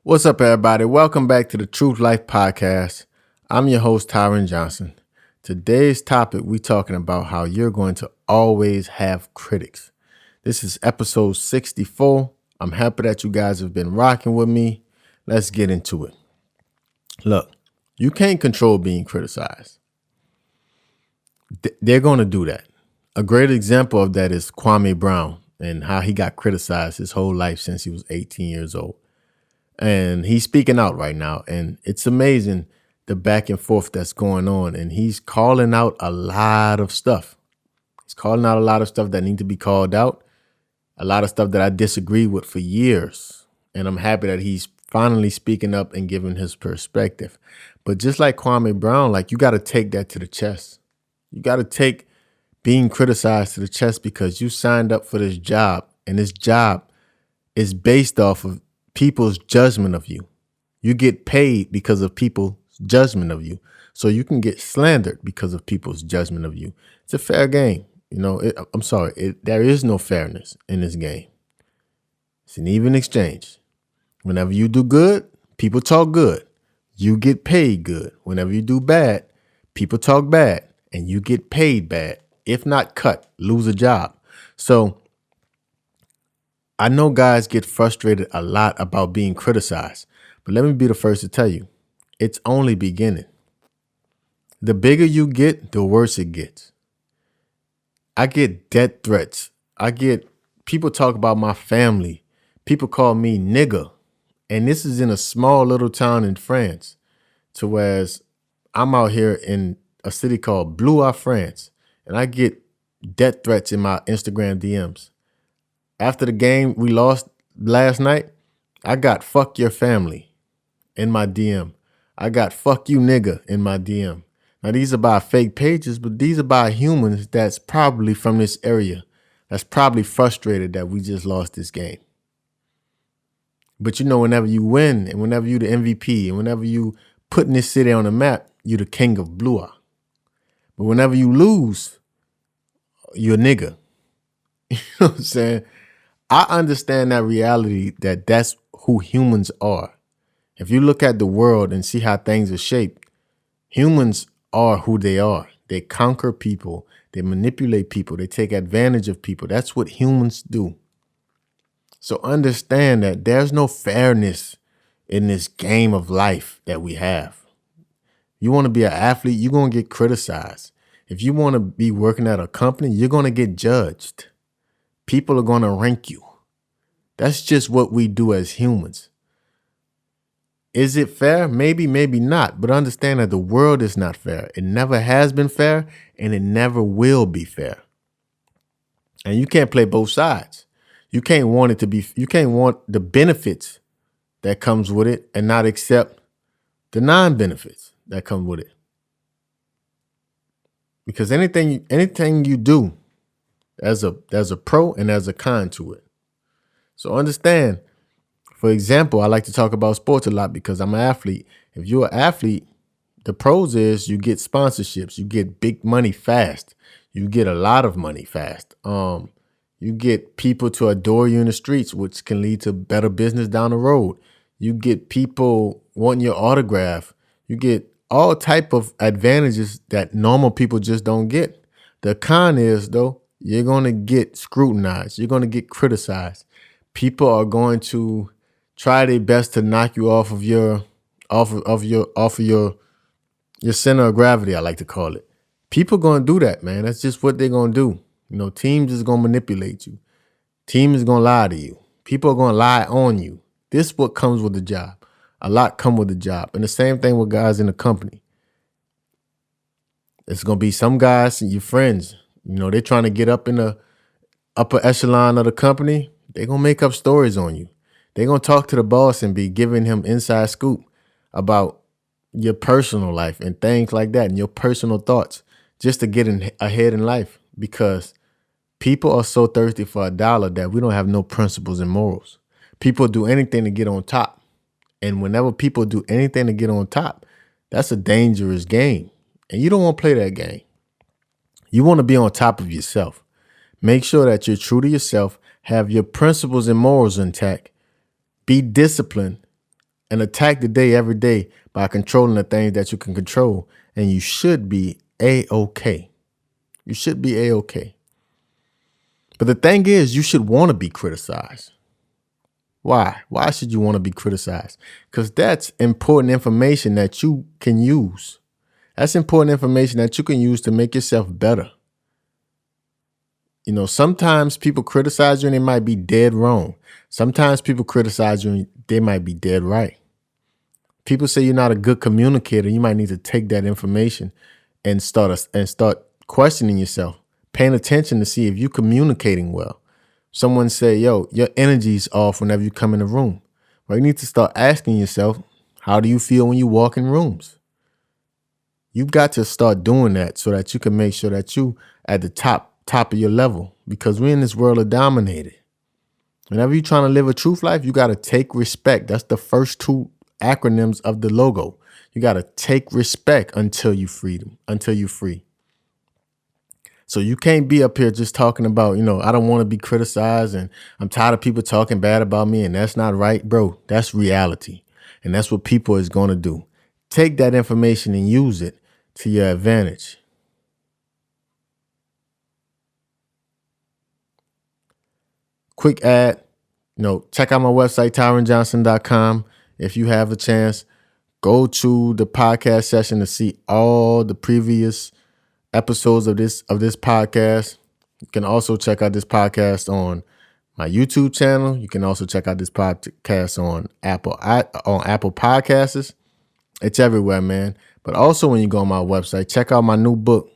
What's up, everybody? Welcome back to the Truth Life Podcast. I'm your host, Tyren Johnson. Today's topic, we're talking about how you're going to always have critics. This is episode 64. I'm happy that you guys have been rocking with me. Let's get into it. Look, you can't control being criticized. They're going to do that. A great example of that is Kwame Brown and how he got criticized his whole life since he was 18 years old. And he's speaking out right now. And it's amazing the back and forth that's going on. And he's calling out a lot of stuff. He's calling out a lot of stuff that need to be called out. A lot of stuff that I disagree with for years. And I'm happy that he's finally speaking up and giving his perspective. But just like Kwame Brown, like you got to take that to the chest. You got to take being criticized to the chest because you signed up for this job. And this job is based off of people's judgment of you. You get paid because of people's judgment of you. So you can get slandered because of people's judgment of you. It's a fair game. There is no fairness in this game. It's an even exchange. Whenever you do good, people talk good. You get paid good. Whenever you do bad, people talk bad and you get paid bad. If not cut, lose a job. So I know guys get frustrated a lot about being criticized, but let me be the first to tell you, it's only beginning. The bigger you get, the worse it gets. I get death threats. I get people talk about my family. People call me nigger. And this is in a small little town in France, to whereas I'm out here in a city called Blois, France, and I get death threats in my Instagram DMs. After the game we lost last night, I got fuck your family in my DM. I got fuck you nigga in my DM. Now these are by fake pages, but these are by humans that's probably from this area. That's probably frustrated that we just lost this game. But you know, whenever you win and whenever you the MVP and whenever you putting this city on the map, you the king of Blois. But whenever you lose, you're a nigga. You know what I'm saying? I understand that reality that that's who humans are. If you look at the world and see how things are shaped, humans are who they are. They conquer people. They manipulate people. They take advantage of people. That's what humans do. So understand that there's no fairness in this game of life that we have. You want to be an athlete, you're going to get criticized. If you want to be working at a company, you're going to get judged. People are going to rank you. That's just what we do as humans. Is it fair? Maybe, maybe not. But understand that the world is not fair. It never has been fair, and it never will be fair. And you can't play both sides. You can't want it to be, you can't want the benefits that comes with it and not accept the non-benefits that come with it. Because anything you do, there's a pro and there's a con to it. So understand, for example, I like to talk about sports a lot because I'm an athlete. If you're an athlete, the pros is you get sponsorships, you get big money fast, you get a lot of money fast. You get people to adore you in the streets, which can lead to better business down the road. You get people wanting your autograph. You get all type of advantages that normal people just don't get. The con is, though, you're going to get scrutinized. You're going to get criticized. People are going to try their best to knock you off of your center of gravity, I like to call it. People going to do that, man. That's just what they're going to do. You know, teams is going to manipulate you. Team is going to lie to you. People are going to lie on you. This is what comes with the job. A lot come with the job. And the same thing with guys in the company. It's going to be some guys, your friends, you know, they're trying to get up in the upper echelon of the company. They're going to make up stories on you. They're going to talk to the boss and be giving him inside scoop about your personal life and things like that and your personal thoughts just to get ahead in life, because people are so thirsty for a dollar that we don't have no principles and morals. People do anything to get on top. And whenever people do anything to get on top, that's a dangerous game. And you don't want to play that game. You want to be on top of yourself. Make sure that you're true to yourself, have your principles and morals intact, be disciplined, and attack the day every day by controlling the things that you can control. And you should be A-OK. You should be A-OK. But the thing is, you should want to be criticized. Why? Why should you want to be criticized? Because that's important information that you can use. That's important information that you can use to make yourself better. You know, sometimes people criticize you and they might be dead wrong. Sometimes people criticize you and they might be dead right. People say you're not a good communicator. You might need to take that information and start questioning yourself, paying attention to see if you're communicating well. Someone say, yo, your energy's off whenever you come in the room. Well, you need to start asking yourself, how do you feel when you walk in rooms? You've got to start doing that so that you can make sure that you at the top of your level, because we're in this world of dominated. Whenever you're trying to live a truth life, you got to take respect. That's the first two acronyms of the logo. You got to take respect until you're free. So you can't be up here just talking about, I don't want to be criticized and I'm tired of people talking bad about me and that's not right, bro. That's reality. And that's what people is going to do. Take that information and use it to your advantage. Quick ad, check out my website, TyrenJohnson.com. If you have a chance, go to the podcast session to see all the previous episodes of this podcast. You can also check out this podcast on my YouTube channel. You can also check out this podcast on Apple Podcasts. It's everywhere, man. But also when you go on my website, check out my new book,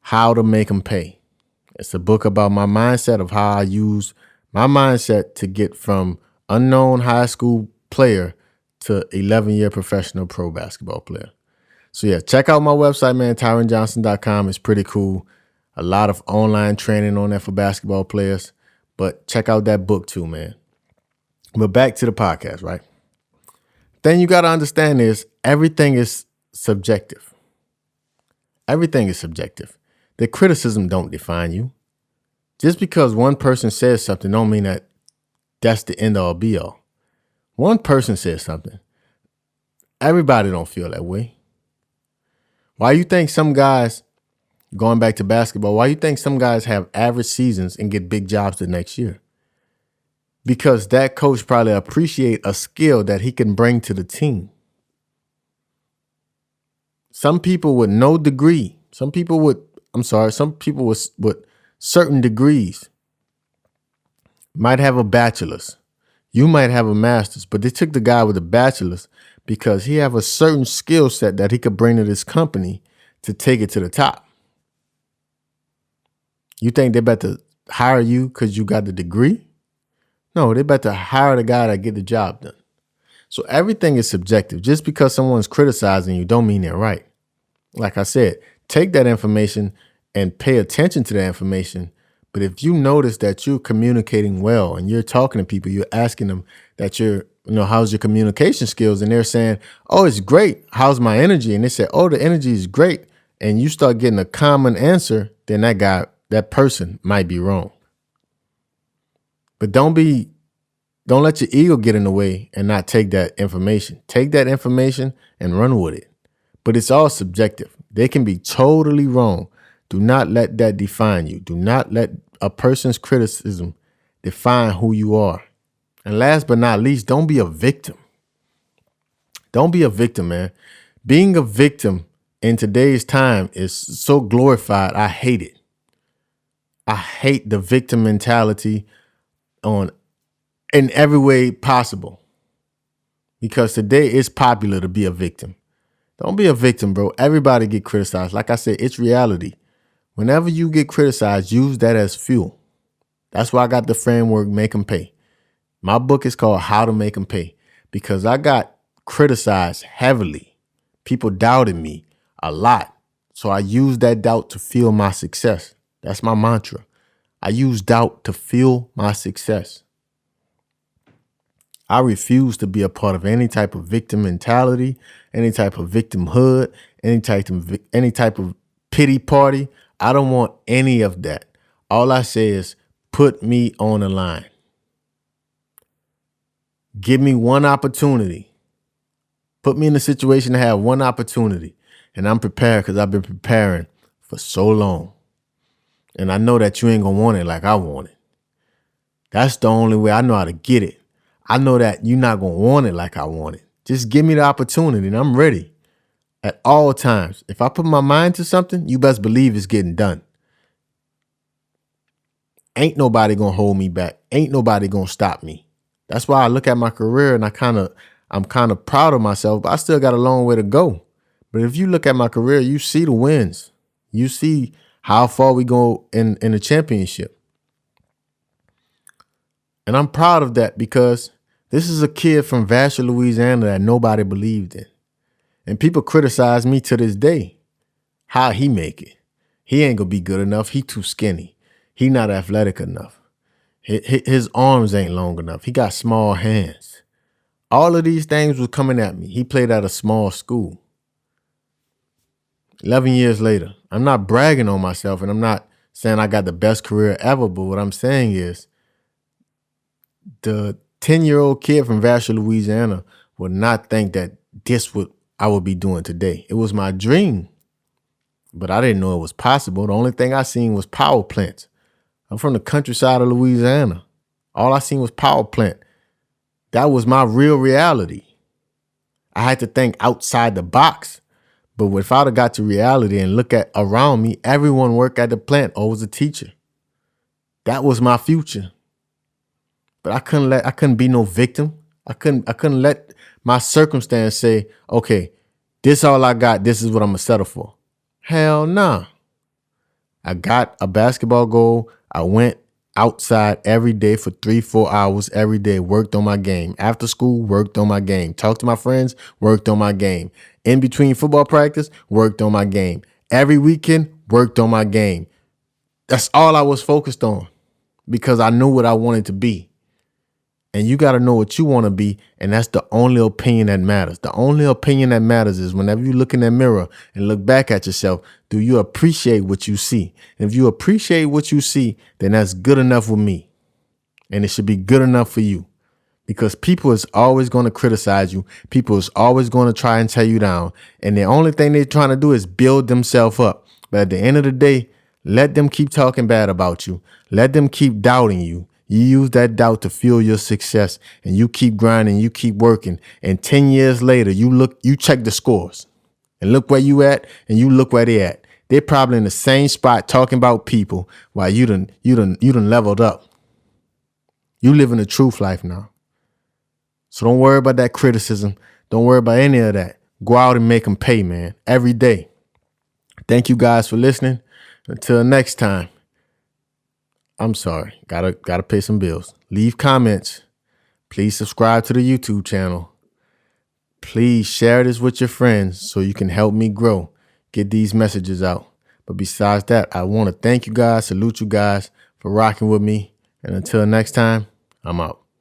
How to Make Them Pay. It's a book about my mindset of how I use my mindset to get from unknown high school player to 11-year professional pro basketball player. So yeah, check out my website, man, TyrenJohnson.com. It's pretty cool. A lot of online training on there for basketball players. But check out that book too, man. But back to the podcast, right? Then you got to understand is everything is subjective. Everything is subjective. The criticism don't define you. Just because one person says something don't mean that that's the end all be all. One person says something. Everybody don't feel that way. Why you think some guys, going back to basketball, why you think some guys have average seasons and get big jobs the next year? Because that coach probably appreciate a skill that he can bring to the team. Some people with no degree, some people with certain degrees might have a bachelor's. You might have a master's, but they took the guy with a bachelor's because he have a certain skill set that he could bring to this company to take it to the top. You think they better hire you because you got the degree? No, they better hire the guy that get the job done. So everything is subjective. Just because someone's criticizing you don't mean they're right. Like I said, take that information and pay attention to that information. But if you notice that you're communicating well and you're talking to people, you're asking them that how's your communication skills? And they're saying, oh, it's great. How's my energy? And they say, oh, the energy is great. And you start getting a common answer, then that person might be wrong. But don't let your ego get in the way and not take that information. Take that information and run with it. But it's all subjective. They can be totally wrong. Do not let that define you. Do not let a person's criticism define who you are. And last but not least, don't be a victim. Don't be a victim, man. Being a victim in today's time is so glorified. I hate it. I hate the victim mentality in every way possible. Because today it's popular to be a victim. Don't be a victim, bro. Everybody get criticized. Like I said, it's reality. Whenever you get criticized, use that as fuel. That's why I got the framework, Make Them Pay. My book is called How to Make Them Pay because I got criticized heavily. People doubted me a lot. So I used that doubt to fuel my success. That's my mantra. I use doubt to fuel my success. I refuse to be a part of any type of victim mentality, any type of victimhood, any type of pity party. I don't want any of that. All I say is put me on the line. Give me one opportunity Put me in a situation to have one opportunity, and I'm prepared because I've been preparing for so long. And I know that you ain't going to want it like I want it. That's the only way I know how to get it. I know that you're not going to want it like I want it. Just give me the opportunity and I'm ready at all times. If I put my mind to something, you best believe it's getting done. Ain't nobody going to hold me back. Ain't nobody going to stop me. That's why I look at my career and I'm kind of proud of myself, but I still got a long way to go. But if you look at my career, you see the wins. You see how far we go in the championship. And I'm proud of that because this is a kid from Vassar, Louisiana that nobody believed in. And people criticize me to this day. How he make it? He ain't gonna be good enough. He too skinny. He not athletic enough. His arms ain't long enough. He got small hands. All of these things was coming at me. He played at a small school. 11 years later, I'm not bragging on myself and I'm not saying I got the best career ever, but what I'm saying is the 10-year-old kid from Vassar, Louisiana would not think that this would I would be doing today. It was my dream, but I didn't know it was possible. The only thing I seen was power plants. I'm from the countryside of Louisiana. All I seen was power plant. That was my real reality. I had to think outside the box. But if I'd have got to reality and look at around me, everyone worked at the plant or was a teacher. That was my future. But I couldn't be no victim. I couldn't let my circumstance say, okay, this all I got, this is what I'm gonna settle for. Hell nah. I got a basketball goal. I went outside every day for 3-4 hours every day, worked on my game. After school, worked on my game. Talked to my friends, worked on my game. In between football practice, worked on my game. Every weekend, worked on my game. That's all I was focused on because I knew what I wanted to be. And you got to know what you want to be. And that's the only opinion that matters. The only opinion that matters is whenever you look in that mirror and look back at yourself, do you appreciate what you see? And if you appreciate what you see, then that's good enough with me. And it should be good enough for you. Because people is always going to criticize you. People is always going to try and tear you down. And the only thing they're trying to do is build themselves up. But at the end of the day, let them keep talking bad about you. Let them keep doubting you. You use that doubt to fuel your success and you keep grinding, you keep working. And 10 years later, you check the scores and look where you at and you look where they at. They're probably in the same spot talking about people while you done leveled up. You living a truth life now. So don't worry about that criticism. Don't worry about any of that. Go out and make them pay, man, every day. Thank you guys for listening. Until next time. I'm sorry. Gotta pay some bills. Leave comments. Please subscribe to the YouTube channel. Please share this with your friends so you can help me grow. Get these messages out. But besides that, I want to thank you guys, salute you guys for rocking with me. And until next time, I'm out.